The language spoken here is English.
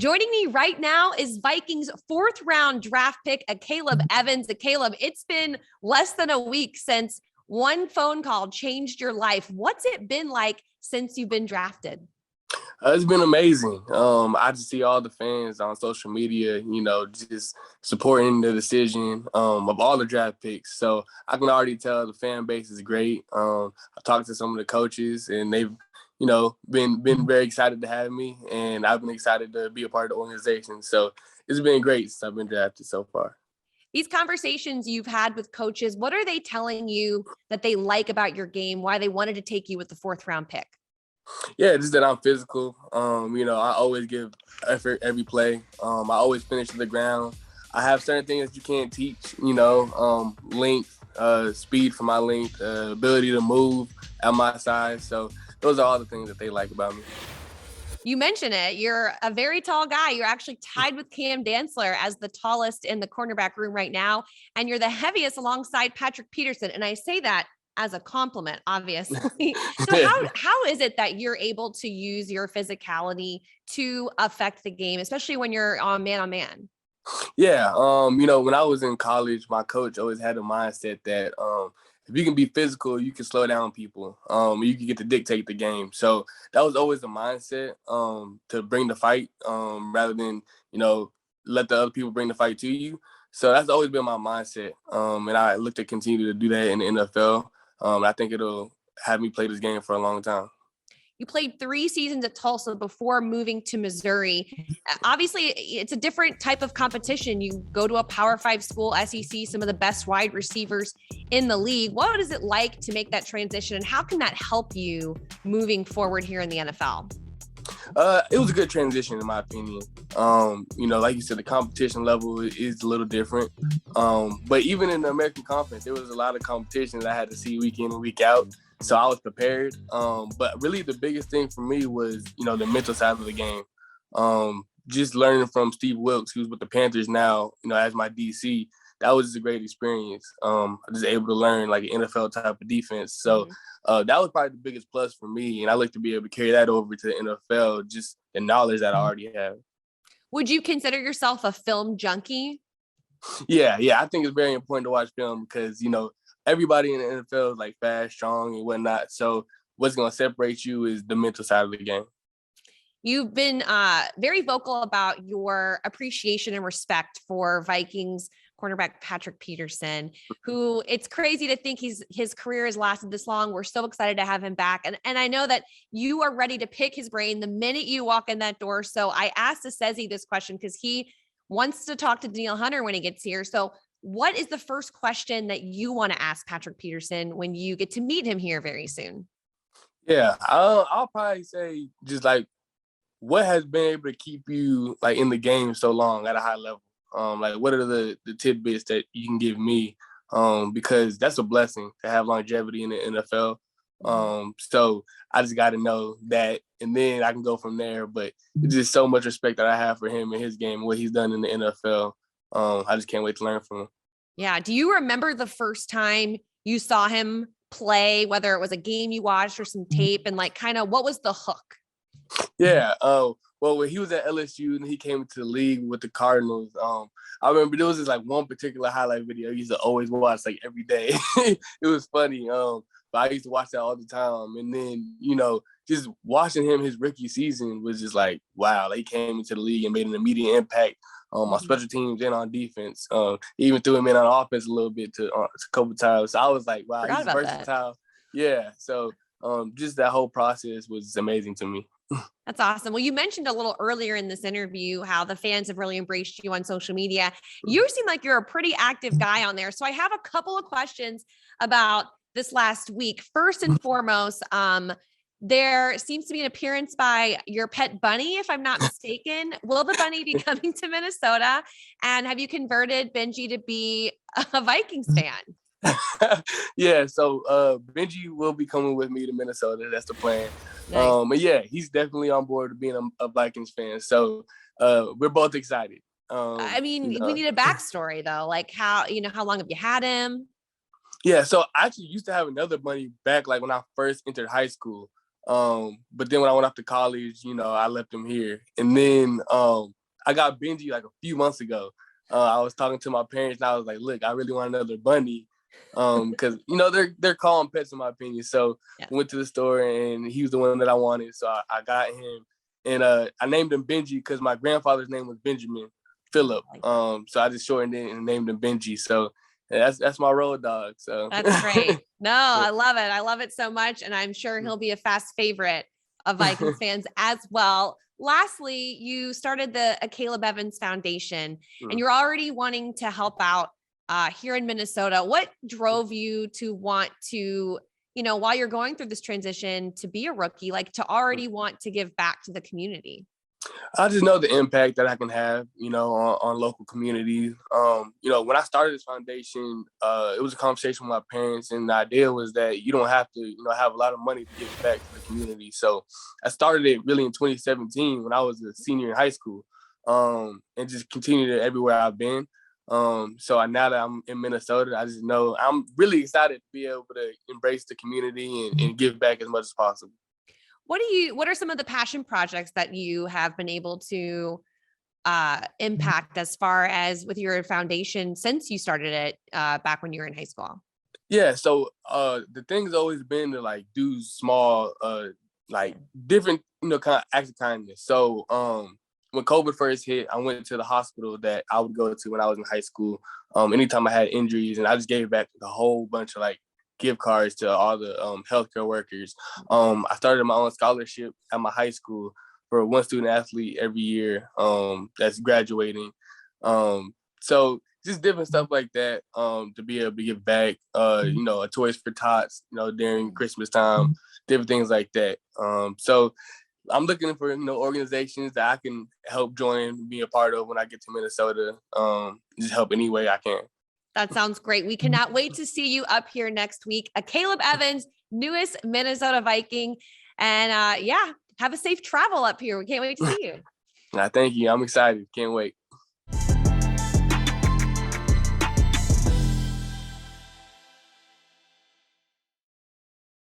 Joining me right now is Vikings fourth round draft pick, Akayleb Evans. Akayleb, it's been less than a week since one phone call changed your life. What's it been like since you've been drafted? It's been amazing. I just see all the fans on social media, just supporting the decision of all the draft picks. So I can already tell the fan base is great. I talked to some of the coaches, and they've, been very excited to have me, and I've been excited to be a part of the organization. So it's been great since I've been drafted so far. These conversations you've had with coaches, what are they telling you that they like about your game? Why they wanted to take you with the fourth round pick? Yeah, just that I'm physical. I always give effort every play. I always finish to the ground. I have certain things that you can't teach, length, speed for my length, ability to move at my size. So those are all the things that they like about me. You mentioned it. You're a very tall guy. You're actually tied with Cam Dantzler as the tallest in the cornerback room right now. And you're the heaviest alongside Patrick Peterson. And I say that as a compliment, obviously. So how is it that you're able to use your physicality to affect the game, especially when you're on man? Yeah. When I was in college, my coach always had a mindset that if you can be physical, you can slow down people. You can get to dictate the game. So that was always the mindset to bring the fight rather than, let the other people bring the fight to you. So that's always been my mindset. And I look to continue to do that in the NFL. I think it'll have me play this game for a long time. You played 3 seasons at Tulsa before moving to Missouri. Obviously, it's a different type of competition. You go to a Power 5 school, SEC, some of the best wide receivers in the league. What is it like to make that transition, and how can that help you moving forward here in the NFL? It was a good transition, in my opinion. Like you said, the competition level is a little different. But even in the American Conference, there was a lot of competition that I had to see week in and week out. So I was prepared. But really the biggest thing for me was, the mental side of the game. Just learning from Steve Wilkes, who's with the Panthers now, as my DC, that was just a great experience. I was able to learn like an NFL type of defense. So that was probably the biggest plus for me. And I like to be able to carry that over to the NFL, just the knowledge that I already have. Would you consider yourself a film junkie? Yeah. I think it's very important to watch film because, everybody in the NFL is like fast, strong, and whatnot. So what's going to separate you is the mental side of the game. You've been very vocal about your appreciation and respect for Vikings cornerback Patrick Peterson, who it's crazy to think his career has lasted this long. We're so excited to have him back. And I know that you are ready to pick his brain the minute you walk in that door. So I asked Sezzy this question because he wants to talk to Danielle Hunter when he gets here. So what is the first question that you want to ask Patrick Peterson when you get to meet him here very soon? Yeah, I'll probably say just like, what has been able to keep you like in the game so long at a high level? Like what are the tidbits that you can give me? Because that's a blessing to have longevity in the NFL. So I just got to know that, and then I can go from there. But it's just so much respect that I have for him and his game, what he's done in the NFL. I just can't wait to learn from him. Yeah. Do you remember the first time you saw him play, whether it was a game you watched or some tape, and like kind of what was the hook? Yeah. Well, when he was at LSU and he came into the league with the Cardinals, I remember there was this like one particular highlight video I used to always watch like every day. It was funny. But I used to watch that all the time. And then, just watching him his rookie season was just like, wow, he came into the league and made an immediate impact on special teams and on defense. Even threw him in on offense a little bit to a couple times. So I was like, wow, he's versatile. That. Yeah. So just that whole process was amazing to me. That's awesome. Well, you mentioned a little earlier in this interview how the fans have really embraced you on social media. You seem like you're a pretty active guy on there. So I have a couple of questions about this last week. First and foremost, there seems to be an appearance by your pet bunny, if I'm not mistaken. Will the bunny be coming to Minnesota? And have you converted Benji to be a Vikings fan? Yeah, so Benji will be coming with me to Minnesota. That's the plan. Nice. But yeah, he's definitely on board to being a Vikings fan. So we're both excited. We need a backstory though. Like how long have you had him? Yeah, so I actually used to have another bunny back like when I first entered high school. But then when I went off to college, I left him here. And then I got Benji like a few months ago. I was talking to my parents and I was like, look, I really want another bunny. Because they're calm pets in my opinion. So went to the store and he was the one that I wanted. So I got him. And I named him Benji because my grandfather's name was Benjamin Phillip. So I just shortened it and named him Benji. So that's my road dog. So that's great. No, I love it. I love it so much. And I'm sure he'll be a fast favorite of Vikings fans as well. Lastly, you started the Akayleb Evans Foundation and you're already wanting to help out here in Minnesota. What drove you to want to, while you're going through this transition to be a rookie, like to already want to give back to the community? I just know the impact that I can have, on local communities. When I started this foundation, it was a conversation with my parents, and the idea was that you don't have to, have a lot of money to give back to the community. So I started it really in 2017 when I was a senior in high school, and just continued it everywhere I've been. So now that I'm in Minnesota, I just know I'm really excited to be able to embrace the community and give back as much as possible. What are some of the passion projects that you have been able to impact as far as with your foundation since you started it back when you were in high school? Yeah. So the thing's always been to like do small, like different, kind of acts of kindness. So when COVID first hit, I went to the hospital that I would go to when I was in high school. Anytime I had injuries, and I just gave back a whole bunch of like gift cards to all the healthcare workers. I started my own scholarship at my high school for one student athlete every year that's graduating. So just different stuff like that to be able to give back, a Toys for Tots, during Christmas time, different things like that. So I'm looking for, organizations that I can help join, be a part of when I get to Minnesota, just help any way I can. That sounds great. We cannot wait to see you up here next week. Akayleb Evans, newest Minnesota Viking. And have a safe travel up here. We can't wait to see you. Thank you. I'm excited. Can't wait.